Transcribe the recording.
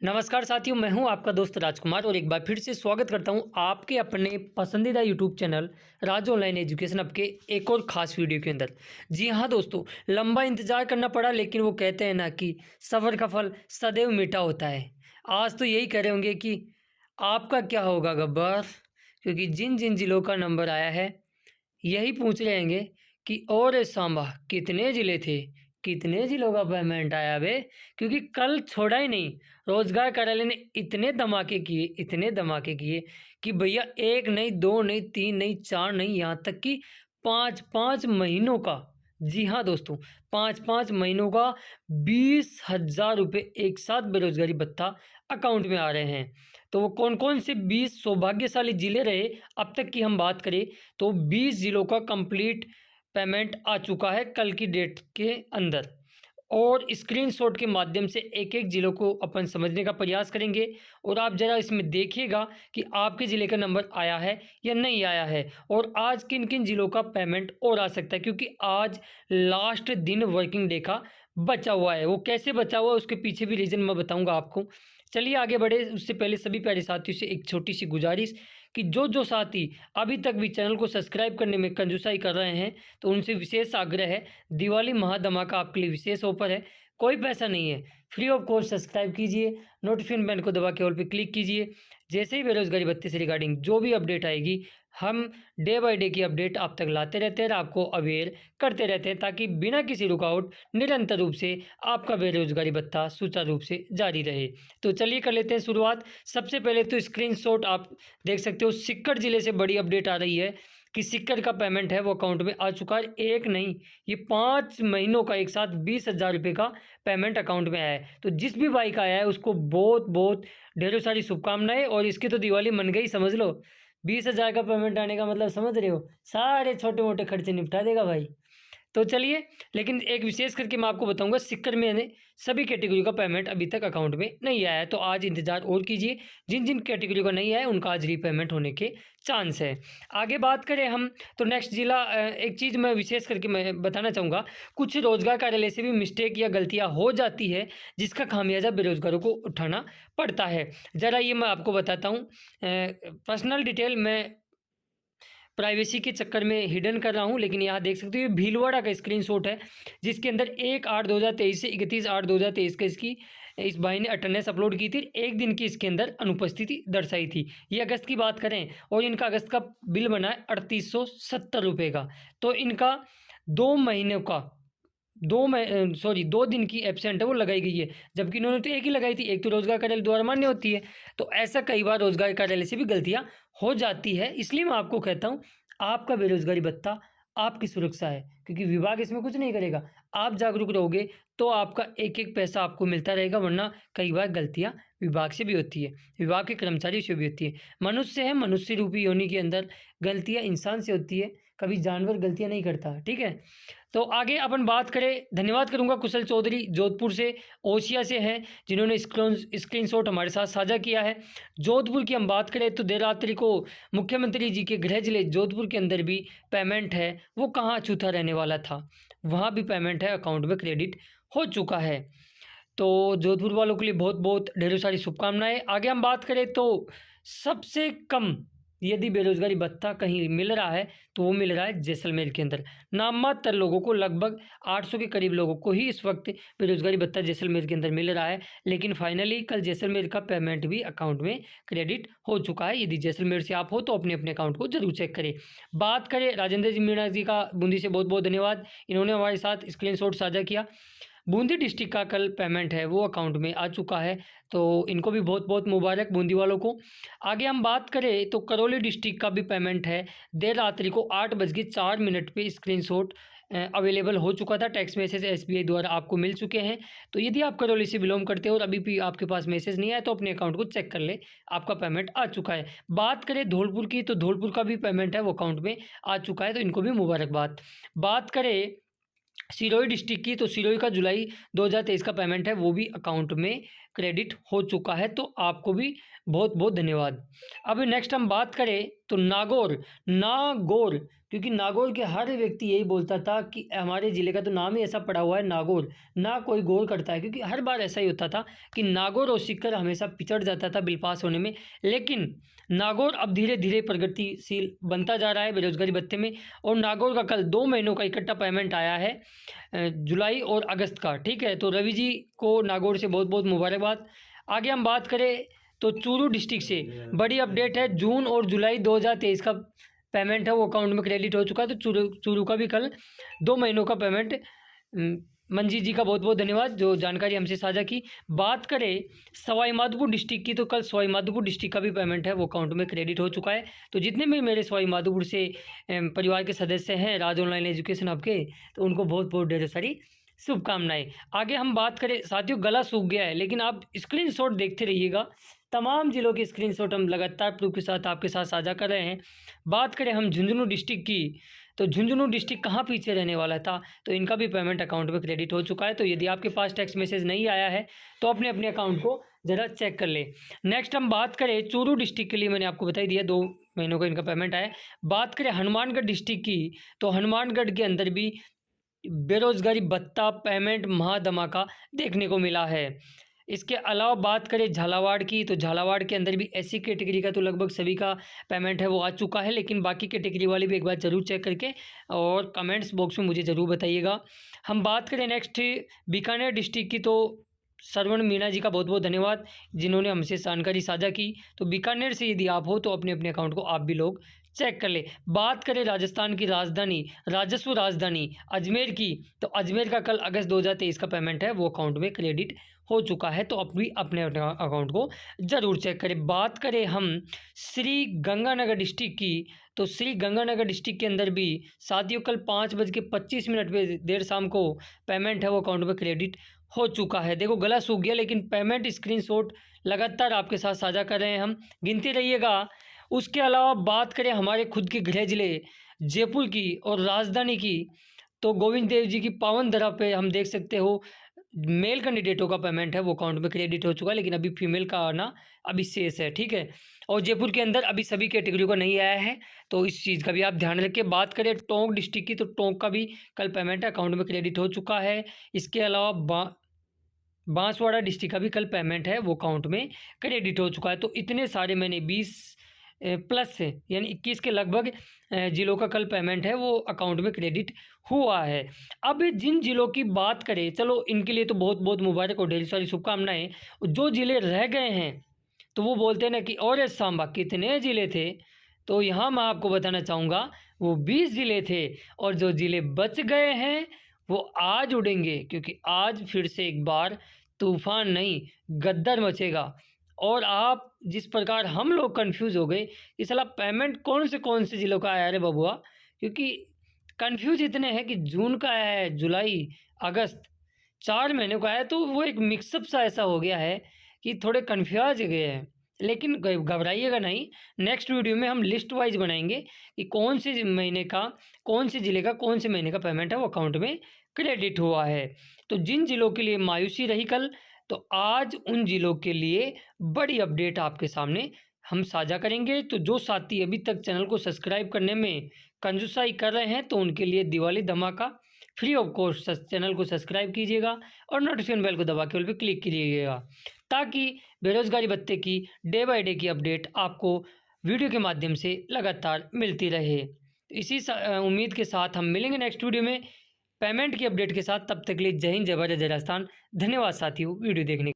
नमस्कार साथियों, मैं हूं आपका दोस्त राजकुमार और एक बार फिर से स्वागत करता हूं आपके अपने पसंदीदा यूट्यूब चैनल राज ऑनलाइन एजुकेशन अब के एक और ख़ास वीडियो के अंदर। जी हां दोस्तों, लंबा इंतज़ार करना पड़ा, लेकिन वो कहते हैं ना कि सब्र का फल सदैव मीठा होता है। आज तो यही कह रहे होंगे कि आपका क्या होगा गब्बर, क्योंकि जिन जिन जिलों का नंबर आया है यही पूछ रहे होंगे कि और ए सांबा कितने ज़िले थे, कितने ज़िलों का पेमेंट आया बे? क्योंकि कल छोड़ा ही नहीं, रोज़गार कार्यालय ने इतने धमाके किए कि भैया 1 नहीं, 2 नहीं, 3 नहीं, 4 नहीं, यहाँ तक कि 5-5 महीनों का, जी हाँ दोस्तों, 5-5 महीनों का 20,000 रुपये एक साथ बेरोज़गारी भत्ता अकाउंट में आ रहे हैं। तो वो कौन-कौन से 20 सौभाग्यशाली ज़िले रहे, अब तक की हम बात करें तो 20 ज़िलों का कंप्लीट पेमेंट आ चुका है कल की डेट के अंदर। और स्क्रीनशॉट के माध्यम से एक-एक ज़िलों को अपन समझने का प्रयास करेंगे और आप ज़रा इसमें देखिएगा कि आपके ज़िले का नंबर आया है या नहीं आया है और आज किन-किन ज़िलों का पेमेंट और आ सकता है, क्योंकि आज लास्ट दिन वर्किंग डे का बचा हुआ है। वो कैसे बचा हुआ है उसके पीछे भी रीज़न मैं बताऊँगा आपको। चलिए आगे बढ़े, उससे पहले सभी प्यारे साथियों से एक छोटी-सी गुज़ारिश कि जो साथी अभी तक भी चैनल को सब्सक्राइब करने में कंजूसाई कर रहे हैं, तो उनसे विशेष आग्रह है, दिवाली महाधमाका आपके लिए विशेष ऑफर है। कोई पैसा नहीं है, फ्री ऑफ कॉस्ट सब्सक्राइब कीजिए, नोटिफिकेशन बेल को दबा के ऑल पे क्लिक कीजिए। जैसे ही बेरोज़गारी भत्ते से रिगार्डिंग जो भी अपडेट आएगी, हम डे बाय डे की अपडेट आप तक लाते रहते हैं और आपको अवेयर करते रहते हैं, ताकि बिना किसी रुकावट निरंतर रूप से आपका बेरोज़गारी भत्ता सुचारू रूप से जारी रहे। तो चलिए कर लेते हैं शुरुआत। सबसे पहले तो स्क्रीनशॉट आप देख सकते हो, सिक्कर ज़िले से बड़ी अपडेट आ रही है कि सिक्कर का पेमेंट है वो अकाउंट में आ चुका है। एक नहीं, ये 5 महीनों का एक साथ 20,000 रुपये का पेमेंट अकाउंट में आया है। तो जिस भी भाई का आया है उसको बहुत-बहुत ढेरों सारी शुभकामनाएँ, और इसकी तो दिवाली मन गई समझ लो। 20,000 का पेमेंट आने का मतलब समझ रहे हो, सारे छोटे-मोटे खर्चे निपटा देगा भाई। तो चलिए, लेकिन एक विशेष करके मैं आपको बताऊंगा, सिक्कर में ने सभी कैटेगरी का पेमेंट अभी तक अकाउंट में नहीं आया है, तो आज इंतजार और कीजिए। जिन जिन कैटेगरी का नहीं आया है उनका आज रीपेमेंट होने के चांस है। आगे बात करें हम तो नेक्स्ट जिला, एक चीज़ मैं विशेष करके मैं बताना चाहूँगा, कुछ रोजगार कार्यालय से भी मिस्टेक या गलतियाँ हो जाती है, जिसका खामियाजा बेरोजगारों को उठाना पड़ता है। ज़रा ये मैं आपको बताता हूँ, पर्सनल डिटेल मैं प्राइवेसी के चक्कर में हिडन कर रहा हूँ, लेकिन यहाँ देख सकते हो ये भीलवाड़ा का स्क्रीनशॉट है, जिसके अंदर 1/8/2023 से 31/8/2023 का इसकी इस भाई ने अटेंडेंस अपलोड की थी। एक दिन की इसके अंदर अनुपस्थिति दर्शाई थी। ये अगस्त की बात करें और इनका अगस्त का बिल बना है 3870 रुपये का। तो इनका 2 महीने का 2 दिन की एब्सेंट है वो लगाई गई है, जबकि इन्होंने तो एक ही लगाई थी। एक तो रोजगार कार्यालय द्वारा मान्य होती है, तो ऐसा कई बार रोजगार कार्यालय से भी गलतियां हो जाती है। इसलिए मैं आपको कहता हूं, आपका बेरोजगारी भत्ता आपकी सुरक्षा है, क्योंकि विभाग इसमें कुछ नहीं करेगा। आप जागरूक रहोगे तो आपका एक एक पैसा आपको मिलता रहेगा, वरना कई बार गलतियां विभाग से भी होती है, विभाग के कर्मचारियों से भी होती है। मनुष्य है, मनुष्य रूपी योनि के अंदर गलतियां इंसान से होती है, कभी जानवर गलतियां नहीं करता। ठीक है, तो आगे अपन बात करें, धन्यवाद करूंगा कुशल चौधरी जोधपुर से, ओसिया से हैं, जिन्होंने स्क्रीनशॉट हमारे साथ साझा किया है। जोधपुर की हम बात करें तो देर रात्रि को मुख्यमंत्री जी के गृह जिले जोधपुर के अंदर भी पेमेंट है वो कहाँ अछूता रहने वाला था, वहाँ भी पेमेंट है अकाउंट में क्रेडिट हो चुका है। तो जोधपुर वालों के लिए बहुत बहुत ढेरों सारी शुभकामनाएं। आगे हम बात करें तो सबसे कम यदि बेरोजगारी भत्ता कहीं मिल रहा है तो वो मिल रहा है जैसलमेर के अंदर। नाममात्र लोगों को, लगभग 800 के करीब लोगों को ही इस वक्त बेरोजगारी भत्ता जैसलमेर के अंदर मिल रहा है, लेकिन फाइनली कल जैसलमेर का पेमेंट भी अकाउंट में क्रेडिट हो चुका है। यदि जैसलमेर से आप हो तो अपने अपने अकाउंट को जरूर चेक करें। बात करें राजेंद्र जी मीणा जी का, बूंदी से बहुत बहुत धन्यवाद, इन्होंने हमारे साथ स्क्रीनशॉट साझा किया। बूंदी डिस्ट्रिक्ट का कल पेमेंट है वो अकाउंट में आ चुका है, तो इनको भी बहुत बहुत मुबारक बूंदी वालों को। आगे हम बात करें तो करौली डिस्ट्रिक्ट का भी पेमेंट है, देर रात्रि को 8:04 पे स्क्रीनशॉट अवेलेबल हो चुका था। टेक्स्ट मैसेज एसबीआई द्वारा आपको मिल चुके हैं। तो यदि आप करौली से बिलोंग करते हो और अभी भी आपके पास मैसेज नहीं आया तो अपने अकाउंट को चेक कर ले, आपका पेमेंट आ चुका है। बात करें धौलपुर की तो धौलपुर का भी पेमेंट है वो अकाउंट में आ चुका है, तो इनको भी मुबारकबाद। बात करें सिरोही डिस्ट्रिक्ट की तो सिरोही का जुलाई 2023 का पेमेंट है वो भी अकाउंट में क्रेडिट हो चुका है, तो आपको भी बहुत बहुत धन्यवाद। अब नेक्स्ट हम बात करें तो नागौर, क्योंकि नागौर के हर व्यक्ति यही बोलता था कि हमारे ज़िले का तो नाम ही ऐसा पड़ा हुआ है नागौर, ना कोई गौर करता है, क्योंकि हर बार ऐसा ही होता था कि नागौर और सीकर हमेशा पिछड़ जाता था बिल पास होने में। लेकिन नागौर अब धीरे धीरे प्रगतिशील बनता जा रहा है बेरोजगारी भत्ते में, और नागौर का कल 2 महीनों का इकट्ठा पेमेंट आया है, जुलाई और अगस्त का। ठीक है, तो रवि जी को नागौर से बहुत बहुत मुबारकबाद। आगे हम बात करें तो चूरू डिस्ट्रिक्ट से बड़ी अपडेट है, जून और जुलाई 2023 का पेमेंट है वो अकाउंट में क्रेडिट हो चुका है। तो चूरू का भी कल 2 महीनों का पेमेंट, मंजीत जी का बहुत बहुत धन्यवाद जो जानकारी हमसे साझा की। बात करें सवाई माधोपुर डिस्ट्रिक्ट की, तो कल सवाई माधोपुर डिस्ट्रिक्ट का भी पेमेंट है वो अकाउंट में क्रेडिट हो चुका है। तो जितने भी मेरे सवाई माधोपुर से परिवार के सदस्य हैं राज ऑनलाइन एजुकेशन हब के, तो उनको बहुत बहुत ढेर सारी शुभकामनाएं। आगे हम बात करें साथियों, गला सूख गया है, लेकिन आप स्क्रीनशॉट देखते रहिएगा, तमाम जिलों के स्क्रीनशॉट हम लगातार प्रूफ के साथ आपके साथ साझा कर रहे हैं। बात करें हम झुंझुनू डिस्ट्रिक्ट की, तो झुंझुनू डिस्ट्रिक्ट कहाँ पीछे रहने वाला था, तो इनका भी पेमेंट अकाउंट में क्रेडिट हो चुका है। तो यदि आपके पास टेक्स्ट मैसेज नहीं आया है तो अपने अपने अकाउंट को ज़रा चेक कर ले। नेक्स्ट हम बात करें चूरू डिस्ट्रिक्ट के लिए, मैंने आपको बता ही दिया 2 महीनों का इनका पेमेंट आया। बात करें हनुमानगढ़ डिस्ट्रिक्ट की, तो हनुमानगढ़ के अंदर भी बेरोजगारी भत्ता पेमेंट महाधमाका देखने को मिला है। इसके अलावा बात करें झालावाड़ की, तो झालावाड़ के अंदर भी ऐसी कैटेगरी का तो लगभग सभी का पेमेंट है वो आ चुका है, लेकिन बाकी कैटेगरी वाले भी एक बार ज़रूर चेक करके और कमेंट्स बॉक्स में मुझे ज़रूर बताइएगा। हम बात करें नेक्स्ट बीकानेर डिस्ट्रिक्ट की, तो श्रवण मीणा जी का बहुत बहुत धन्यवाद जिन्होंने हमसे जानकारी साझा की। तो बीकानेर से यदि आप हो तो अपने अपने अकाउंट को आप भी लोग चेक कर ले। बात करें राजस्थान की राजधानी, राजस्व राजधानी अजमेर की, तो अजमेर का कल अगस्त 2023 का पेमेंट है वो अकाउंट में क्रेडिट हो चुका है। तो अब भी अपने अपने अकाउंट को ज़रूर चेक करें। बात करें हम श्री गंगानगर डिस्ट्रिक्ट की, तो श्री गंगानगर डिस्ट्रिक्ट के अंदर भी साथियों कल 5:25 पे देर शाम को पेमेंट है वो अकाउंट में क्रेडिट हो चुका है। देखो गला सूख गया, लेकिन पेमेंट स्क्रीनशॉट लगातार आपके साथ साझा कर रहे हैं हम, गिनते रहिएगा। उसके अलावा बात करें हमारे खुद के गृह जिले जयपुर की और राजधानी की, तो गोविंद देव जी की पावन धरा पे हम देख सकते हो मेल कैंडिडेटों का पेमेंट है वो अकाउंट में क्रेडिट हो चुका है, लेकिन अभी फीमेल का आना अभी शेष है। ठीक है, और जयपुर के अंदर अभी सभी कैटेगरी का नहीं आया है, तो इस चीज़ का भी आप ध्यान रखें। बात करें टोंक डिस्ट्रिक्ट की, तो टोंक का भी कल पेमेंट अकाउंट में क्रेडिट हो चुका है। इसके अलावा बांसवाड़ा डिस्ट्रिक्ट का भी कल पेमेंट है वो अकाउंट में क्रेडिट हो चुका है। तो इतने सारे मैंने 20 प्लस है यानी 21 के लगभग जिलों का कल पेमेंट है वो अकाउंट में क्रेडिट हुआ है। अब जिन जिलों की बात करें, चलो इनके लिए तो बहुत बहुत मुबारक और ढेर सारी शुभकामनाएं। जो ज़िले रह गए हैं तो वो बोलते हैं ना कि और सांबा कितने ज़िले थे, तो यहाँ मैं आपको बताना चाहूँगा वो 20 ज़िले थे, और जो ज़िले बच गए हैं वो आज उड़ेंगे, क्योंकि आज फिर से एक बार तूफान नहीं गद्दर मचेगा। और आप जिस प्रकार हम लोग कंफ्यूज हो गए कि साला पेमेंट कौन से ज़िलों का आया रे बबुआ, क्योंकि कंफ्यूज इतने हैं कि जून का आया है, जुलाई, अगस्त, 4 महीने का आया है, तो वो एक मिक्सअप सा ऐसा हो गया है कि थोड़े कन्फ्यूज गए हैं। लेकिन घबराइएगा नहीं, नेक्स्ट वीडियो में हम लिस्ट वाइज बनाएंगे कि कौन से महीने का, कौन से ज़िले का, कौन से महीने का पेमेंट है वो अकाउंट में क्रेडिट हुआ है। तो जिन ज़िलों के लिए मायूसी रही कल, तो आज उन ज़िलों के लिए बड़ी अपडेट आपके सामने हम साझा करेंगे। तो जो साथी अभी तक चैनल को सब्सक्राइब करने में कंजूसाई कर रहे हैं, तो उनके लिए दिवाली धमाका, फ्री ऑफ कॉस्ट चैनल को सब्सक्राइब कीजिएगा और नोटिफिकेशन बेल को दबा के ऑल पे क्लिक कीजिएगा, ताकि बेरोजगारी भत्ते की डे बाय डे की अपडेट आपको वीडियो के माध्यम से लगातार मिलती रहे। इसी उम्मीद के साथ हम मिलेंगे नेक्स्ट वीडियो में पेमेंट की अपडेट के साथ। तब तक के लिए जय हिंद, जय भारत, जय राजस्थान। धन्यवाद साथियों वीडियो देखने के लिए।